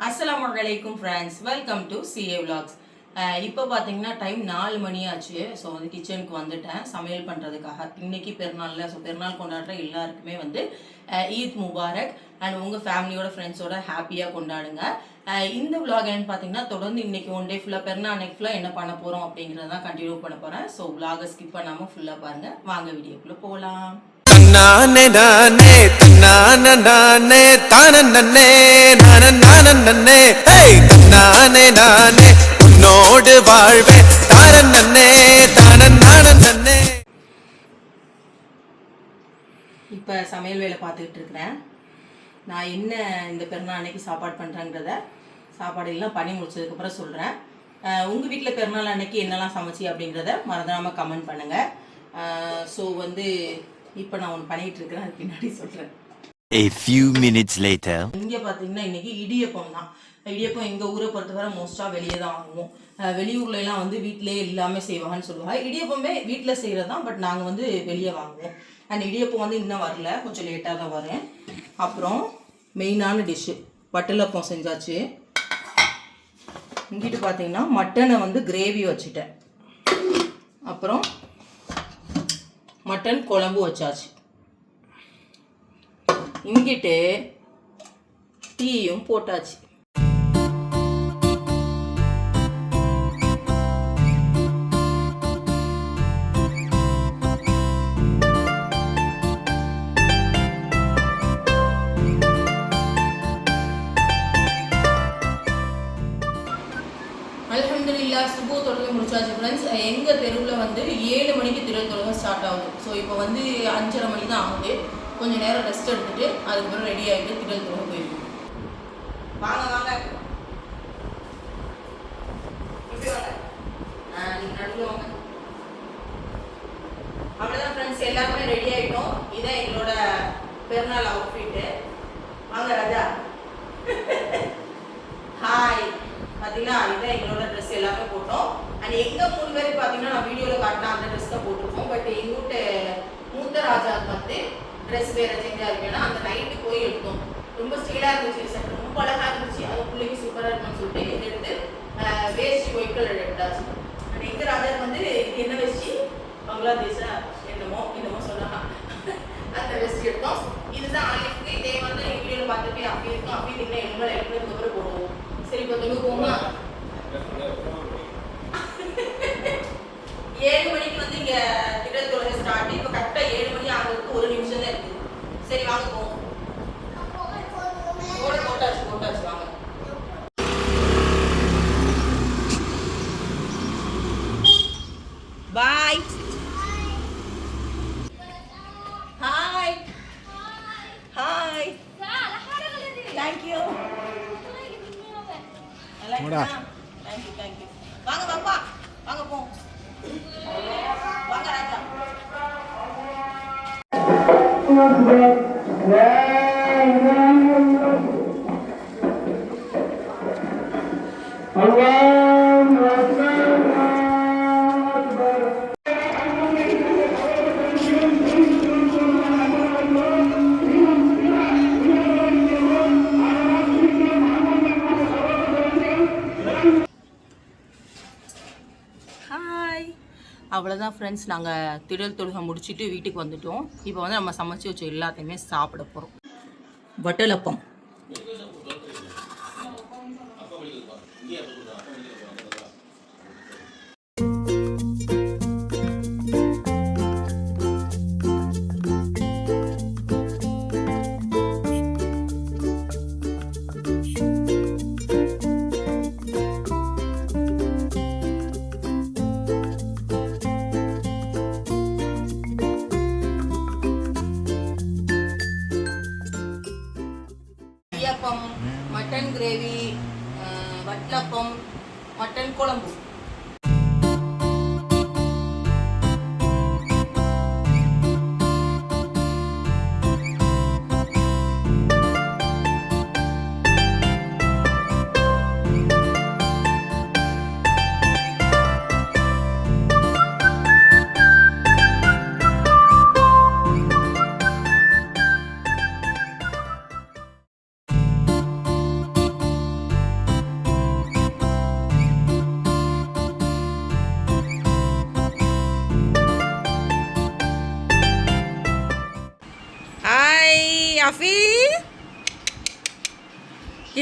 அஸ்ஸலாமு அலைக்கும் friends, welcome to CA vlogs. இப்போ பார்த்தீங்கன்னா டைம் 4 மணி ஆச்சு. ஸோ வந்து கிச்சனுக்கு வந்துட்டேன் சமையல் பண்ணுறதுக்காக. இன்னைக்கு பெருநாளில், ஸோ பெருநாள் கொண்டாடுற எல்லாருக்குமே வந்து ஈத் முபாரக். அண்ட் உங்கள் ஃபேமிலியோட ஃப்ரெண்ட்ஸோட ஹாப்பியாக கொண்டாடுங்க. இந்த விலாக் என்னன்னு பார்த்தீங்கன்னா, தொடர்ந்து இன்னைக்கு ஒன் டே ஃபுல்லாக பெருநாள் அன்னைக்கு ஃபுல்லாக என்ன பண்ண போகிறோம் அப்படிங்கிறத தான் கண்டினியூ பண்ண போகிறேன். ஸோ விலாகை ஸ்கிப் பண்ணாமல் ஃபுல்லாக பாருங்கள். வாங்க வீடியோக்குள்ளே போகலாம். நானே நானே நானே நானே தானே நன்னே நானே நானே நன்னே நானே நானே உன்னோடு வாழ்வே தானே நன்னே தானே நானே நன்னே. இப்போ சமையல் வேலை பார்த்துக்கிட்டு இருக்கிறேன். நான் என்ன இந்த பெருநாள் அன்னைக்கு சாப்பாடு பண்ணுறேங்கிறத சாப்பாடு எல்லாம் பண்ணி முடிச்சதுக்கப்புறம் சொல்கிறேன். உங்கள் வீட்டில் பெருநாள் அன்னைக்கு என்னெல்லாம் சமைச்சி அப்படிங்கிறத மறந்துடாமல் கமெண்ட் பண்ணுங்கள். ஸோ வந்து இப்போ நான் ஒன்று பண்ணிகிட்டு இருக்கிறேன், அது பின்னாடி சொல்கிறேன். A few minutes later. இங்கே பார்த்தீங்கன்னா இன்றைக்கி இடியப்பம் தான். இடியப்பம் எங்கள் ஊரை பொறுத்தவரை மோஸ்ட்டாக வெளியே தான் வாங்குவோம். வெளியூர்லலாம் வந்து வீட்டிலே எல்லாமே செய்வாங்கன்னு சொல்லுவாங்க. இடியப்பமே வீட்டில் செய்கிறது தான், பட் நாங்கள் வந்து வெளியே வாங்குவோம். அண்ட் இடியப்பம் வந்து இன்னும் வரல, கொஞ்சம் லேட்டாக தான் வரேன். அப்புறம் மெயினான டிஷ்ஷு வட்டலப்பம் செஞ்சாச்சு. இங்கிட்டு பார்த்தீங்கன்னா மட்டனை வந்து கிரேவி வச்சுட்டேன். அப்புறம் மட்டன் குழம்பு வச்சாச்சு. இங்கிட்டு டீயும் போட்டாச்சு. அல்ஹம்துலில்லாஹ் சுபு தொழுகை முடிச்சாச்சு ஃப்ரெண்ட்ஸ். எங்கள் தெருவில் வந்து 7 மணிக்கு திரள் தொழுகை ஸ்டார்ட் ஆகுது. ஸோ இப்போ வந்து 5:30 மணி தான் ஆகுது. கொஞ்சம் நேரம் ரெஸ்ட் எடுத்துட்டு அதுக்கப்புறம் ரெடி ஆகிட்டு திரள் தொழுகை போயிருக்கோம். வாங்க வாங்க, இப்படி வாங்க, நீங்கள் நடுவில் வாங்க. அவ்வளோதான் ஃப்ரெண்ட்ஸ், எல்லாருமே ரெடி ஆகிட்டோம். இதான் எங்களோட பெருநாள் அவுட்ஃபிட்டு. வாங்க ராஜா. ஹாய். பார்த்தீங்கன்னா இதுதான் எங்களோட ட்ரெஸ் எல்லாமே போட்டோம். அண்ட் எங்கள் 3 பேருக்கு பார்த்தீங்கன்னா நான் வீடியோவில் காட்டினா அந்த ட்ரெஸ் தான் போட்டிருக்கோம். பட் எங்கூட்ட மூத்த ராஜாவுக்கு வந்து ட்ரெஸ் வேறு சேஞ்சாக இருக்குன்னா அந்த நைட்டு போய் எடுத்தோம். ரொம்ப ஸ்டைலாக இருந்துச்சு, சட்டை ரொம்ப அழகாக இருந்துச்சு. அது பிள்ளைக்கு சூப்பராக இருக்குன்னு சொல்லிட்டு இதை எடுத்து வேஷ்டி ஒயிட் கலர் எடுத்தாச்சு. அண்ட் எங்கள் ராஜாவுக்கு வந்து இது என்ன வேஷ்டி, பங்களாதேஷா என்னமோ சொன்னாங்க, அந்த வேஷ்டி எடுத்தோம். இதுதான் ஆலிஃப்க்கு. இதே வந்து எங்கள் வீடியோவில் பார்த்துட்டு அப்படி இருக்கும், அப்படி இருக்குன்னா எங்களை எடுக்கிறதுக்கு போடுவோம். சரி, இப்போ தொழுவோமா? 7 மணிக்கு வந்து இங்கே திடல் தொழுகை ஸ்டார்ட். இப்போ கரெக்டாக 7 மணி ஆகிறதுக்கு 1 நிமிஷம் தான் இருக்குது. சரி வாங்க போவோம். போட்டாச்சு வாங்க. Bye. Hi hi. Thank you. Thank you. வாங்க பாப்பா, வாங்க போ. வாங்க ராஜா. அவ்வளோதான் ஃப்ரெண்ட்ஸ், நாங்கள் திடல் தொழுகை முடிச்சுட்டு வீட்டுக்கு வந்துட்டோம். இப்போ வந்து நம்ம சமைச்சு வச்ச எல்லாத்தையுமே சாப்பிட போகிறோம். Watalappam, mutton gravy, watalappam, mutton குழம்பு.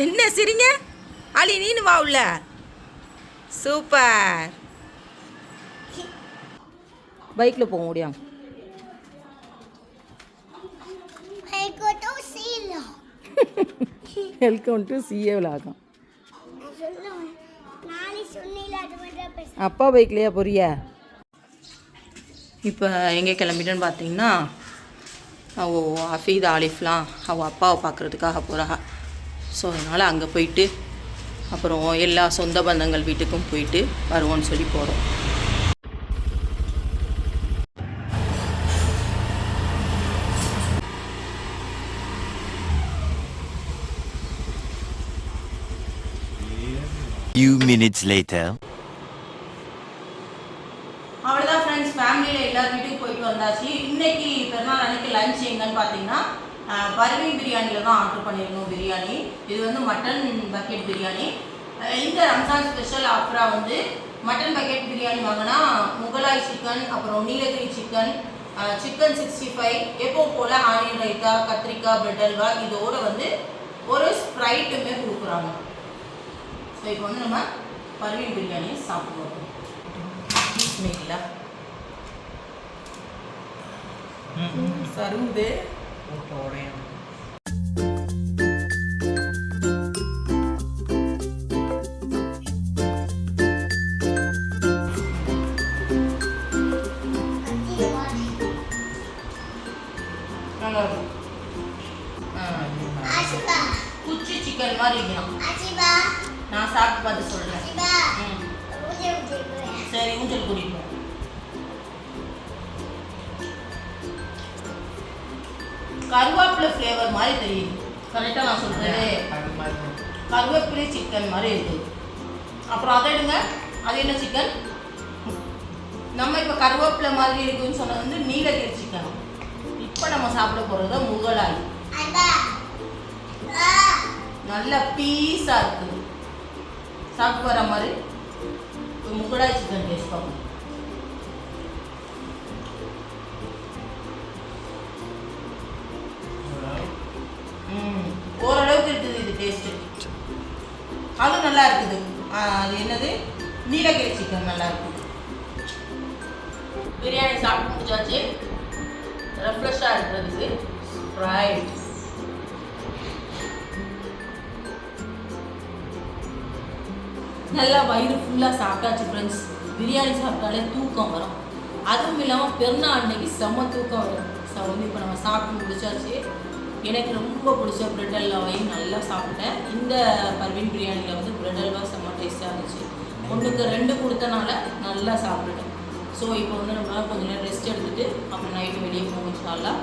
என்ன சிரிங்க ஆலி நீனு வா உள்ள சூப்பர் பைக்கில் போக முடியும் வெல்கம் டு சிஏ விலாகம் அப்பா பைக்லையா போறியா இப்போ எங்கே கிளம்பிட்டேன்னு பார்த்தீங்கன்னா ஹஃபீத் ஆலிஃப்லாம் அவள் அப்பாவை பார்க்குறதுக்காக போகிறா. ஸோ அதனால் அங்கே போயிட்டு அப்புறம் எல்லா சொந்த பந்தங்கள் வீட்டுக்கும் போயிட்டு வருவோன்னு சொல்லி போகிறோம். Few minutes later. அவ்வளோதான் ஃப்ரெண்ட்ஸ், ஃபேமிலியில் எல்லார் வீட்டுக்கும் போயிட்டு வந்தாச்சு. இன்னைக்கு பெருநாள் அன்னைக்கு லஞ்ச் எங்கன்னு பார்த்தீங்கன்னா பர்வீன் பிரியாணியில் தான் ஆர்டர் பண்ணியிருந்தோம் பிரியாணி. இது வந்து மட்டன் பக்கெட் பிரியாணி. இந்த ரம்ஜான் ஸ்பெஷல் ஆஃபராக வந்து மட்டன் பக்கெட் பிரியாணி வாங்கினா முகலாய் சிக்கன், அப்புறம் நீலகிரி சிக்கன், சிக்கன் 65, எப்போ போல் ஆனியன் ரைத்தா, கத்திரிக்காய், பிரெட் அல்வா, இதோட வந்து ஒரு ஸ்ப்ரைட்டுமே கொடுக்குறாங்க. ஸோ இப்போ வந்து நம்ம பர்வீன் பிரியாணி சாப்பிடுவோம். பிஸ்மில்லா சருந்தே குச்சி சிக்கன் மாதிரி இருக்கணும். நான் சாப்பிட்டு பார்த்து சொல்கிறேன். சரி, ஊஞ்சல் கூட்டிட்டு போ. கருவேப்பிலை ஃப்ளேவர் மாதிரி தெரியுது. கரெக்டாக நான் சொல்கிறது கருவேப்பிலை சிக்கன் மாதிரி இருக்குது. அப்புறம் அதை எடுங்க, அது என்ன சிக்கன்? நம்ம இப்போ கருவேப்பிலை மாதிரி இருக்குன்னு சொன்னது வந்து நீலகிரி சிக்கன். இப்போ நம்ம சாப்பிட போகிறது முகலாய். நல்ல பீஸாக இருக்குது. சாப்பிட்டு வர மாதிரி முகலாய் சிக்கன் டேஸ்ட் பார்ப்போம். ஓரளவுக்கு இருக்குது இது டேஸ்ட்டு. அது நல்லா இருக்குது. அது என்னது நீலகிரி சிக்கன் நல்லா இருக்குது. பிரியாணி சாப்பிட்டு முடிச்சாச்சு. ரெஃப்ரெஷ்ஷாக இருக்கிறதுக்கு ஸ்ப்ரைட். நல்லா வயிறு ஃபுல்லாக சாப்பிட்டாச்சு ஃப்ரெண்ட்ஸ். பிரியாணி சாப்பிட்டாலே தூக்கம் வரும். அதுவும் இல்லாமல் பெருநாள் அன்னைக்கு செம்ம தூக்கம் வரும். ஸோ வந்து இப்போ நம்ம சாப்பிட்டு முடிச்சாச்சு. எனக்கு ரொம்ப பிடிச்ச பிரெட் அல்வாவையும் நல்லா சாப்பிட்டேன். இந்த பர்வீன் பிரியாணியில் வந்து பிரெட் அல்வா செம்ம டேஸ்ட்டாக இருந்துச்சு. 1க்கு 2 கொடுத்தனால நல்லா சாப்பிட்டுட்டேன். ஸோ இப்போ வந்து நம்ம கொஞ்சம் நேரம் ரெஸ்ட் எடுத்துகிட்டு அப்புறம் நைட்டு வெளியே போவோம் இன்ஷால்லா.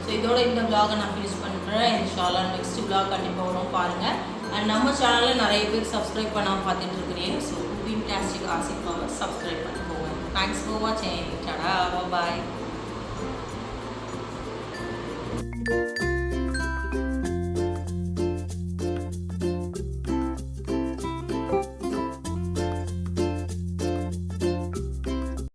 ஸோ இதோட இந்த விலாகை நான் ஃபினிஷ் பண்ணுறேன். இன்ஷால்லா நெக்ஸ்ட் விலாக் கண்டிப்பாக வரும் பாருங்கள். அண்ட் நம்ம சேனலில் நிறைய பேர் சப்ஸ்கிரைப் பண்ணாமல் பார்த்துட்டு இருக்கிறீங்க. ஸோ குக்கிங் கிளாசிக் ஆசிஃபாவை சப்ஸ்கிரைப் பண்ணிக்கோங்க. தேங்க்ஸ் ஃபார் வாட்சிங். டடா, பாய்.